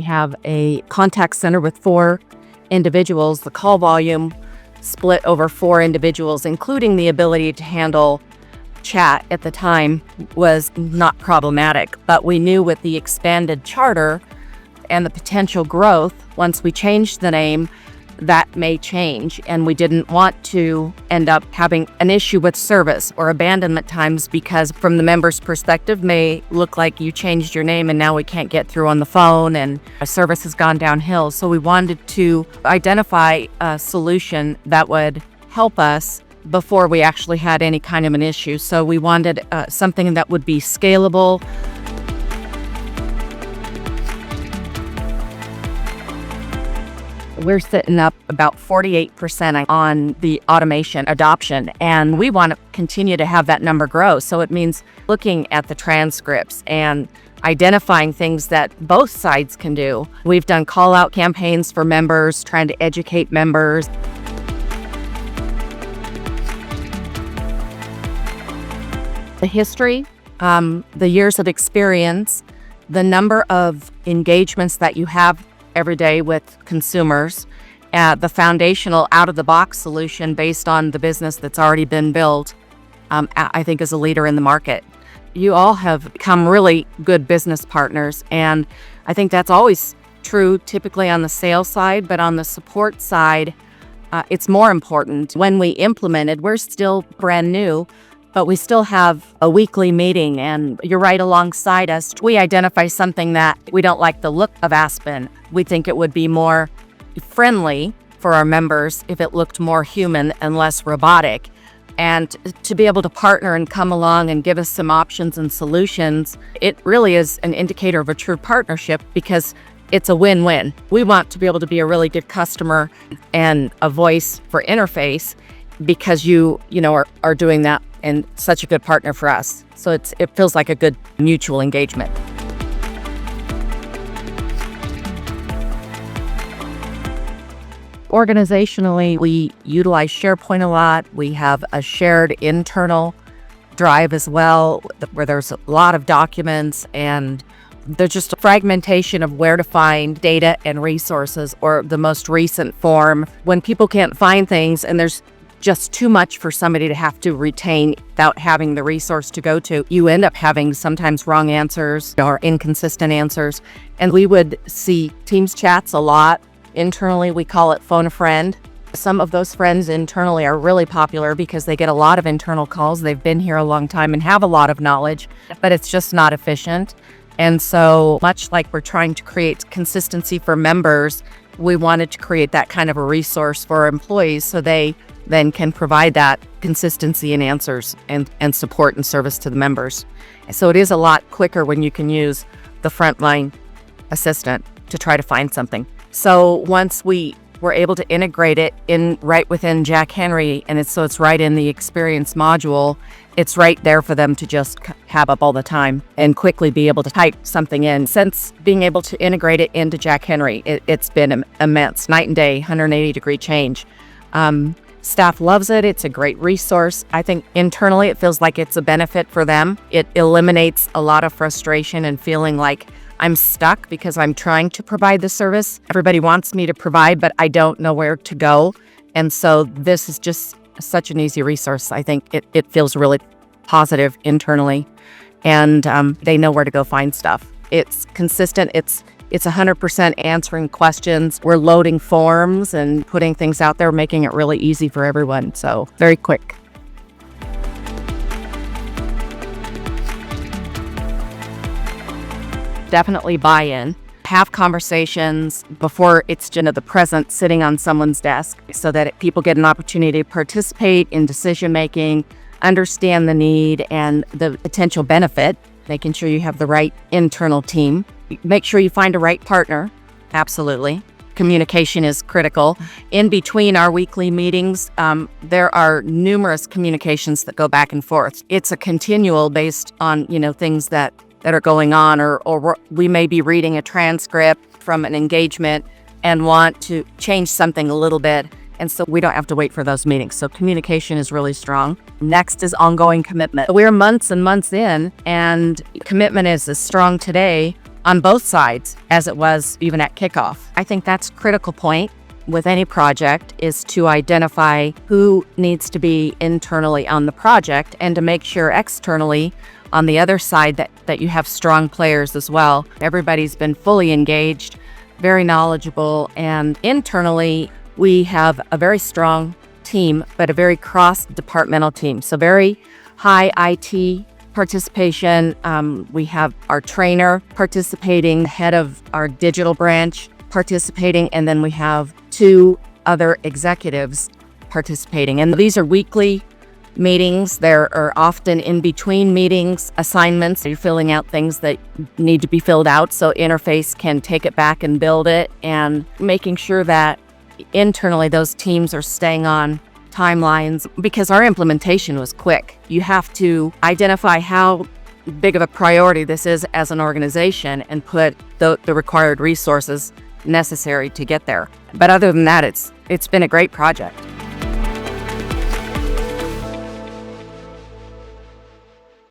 have a contact center with 4 individuals. The call volume split over 4 individuals, including the ability to handle chat at the time was not problematic. But we knew with the expanded charter and the potential growth, once we changed the name, that may change, and we didn't want to end up having an issue with service or abandonment times, because from the member's perspective may look like you changed your name and now we can't get through on the phone and our service has gone downhill. So we wanted to identify a solution that would help us before we actually had any kind of an issue. So we wanted something that would be scalable. We're sitting up about 48% on the automation adoption, and we want to continue to have that number grow. So it means looking at the transcripts and identifying things that both sides can do. We've done call-out campaigns for members, trying to educate members. The history, the years of experience, the number of engagements that you have every day with consumers, the foundational out-of-the-box solution based on the business that's already been built, I think is a leader in the market. You all have become really good business partners, and I think that's always true typically on the sales side, but on the support side, it's more important. When we implemented, we're still brand new, but we still have a weekly meeting, and you're right alongside us. We identify something that we don't like the look of Aspen. We think it would be more friendly for our members if it looked more human and less robotic. And to be able to partner and come along and give us some options and solutions, it really is an indicator of a true partnership, because it's a win-win. We want to be able to be a really good customer and a voice for interface, because you are doing that and such a good partner for us. So it feels like a good mutual engagement. Organizationally, we utilize SharePoint a lot. We have a shared internal drive as well, where there's a lot of documents, and there's just a fragmentation of where to find data and resources, or the most recent form. When people can't find things and there's just too much for somebody to have to retain without having the resource to go to, you end up having sometimes wrong answers or inconsistent answers. And we would see Teams chats a lot. Internally, we call it phone a friend. Some of those friends internally are really popular because they get a lot of internal calls. They've been here a long time and have a lot of knowledge, but it's just not efficient. And so much like we're trying to create consistency for members, we wanted to create that kind of a resource for our employees, so they then can provide that consistency in answers and support and service to the members. So it is a lot quicker when you can use the frontline assistant to try to find something. So once we were able to integrate it in right within Jack Henry, and it's right in the experience module, it's right there for them to just have up all the time and quickly be able to type something in. Since being able to integrate it into Jack Henry, it's been immense, night and day, 180-degree change. Staff loves it. It's a great resource. I think internally it feels like it's a benefit for them. It eliminates a lot of frustration and feeling like I'm stuck because I'm trying to provide the service everybody wants me to provide, but I don't know where to go. And so this is just such an easy resource. I think it feels really positive internally, and they know where to go find stuff. It's consistent. It's 100% answering questions. We're loading forms and putting things out there, making it really easy for everyone. So very quick. Definitely buy-in. Have conversations before it's the present sitting on someone's desk, so that people get an opportunity to participate in decision-making, understand the need and the potential benefit, making sure you have the right internal team. Make sure you find a right partner. Absolutely. Communication is critical. In between our weekly meetings, there are numerous communications that go back and forth. It's a continual based on, things that are going on, or we may be reading a transcript from an engagement and want to change something a little bit. And so we don't have to wait for those meetings. So communication is really strong. Next is ongoing commitment. We're months and months in, and commitment is as strong today on both sides as it was even at kickoff. I think that's a critical point with any project, is to identify who needs to be internally on the project and to make sure externally on the other side that you have strong players as well. Everybody's been fully engaged, very knowledgeable, and internally we have a very strong team, but a very cross-departmental team. So very high IT participation. We have our trainer participating, the head of our digital branch participating, and then we have 2 other executives participating. And these are weekly meetings. There are often in between meetings assignments. You're filling out things that need to be filled out so Interface can take it back and build it, and making sure that internally those teams are staying on timelines, because our implementation was quick. You have to identify how big of a priority this is as an organization and put the required resources necessary to get there. But other than that, it's been a great project.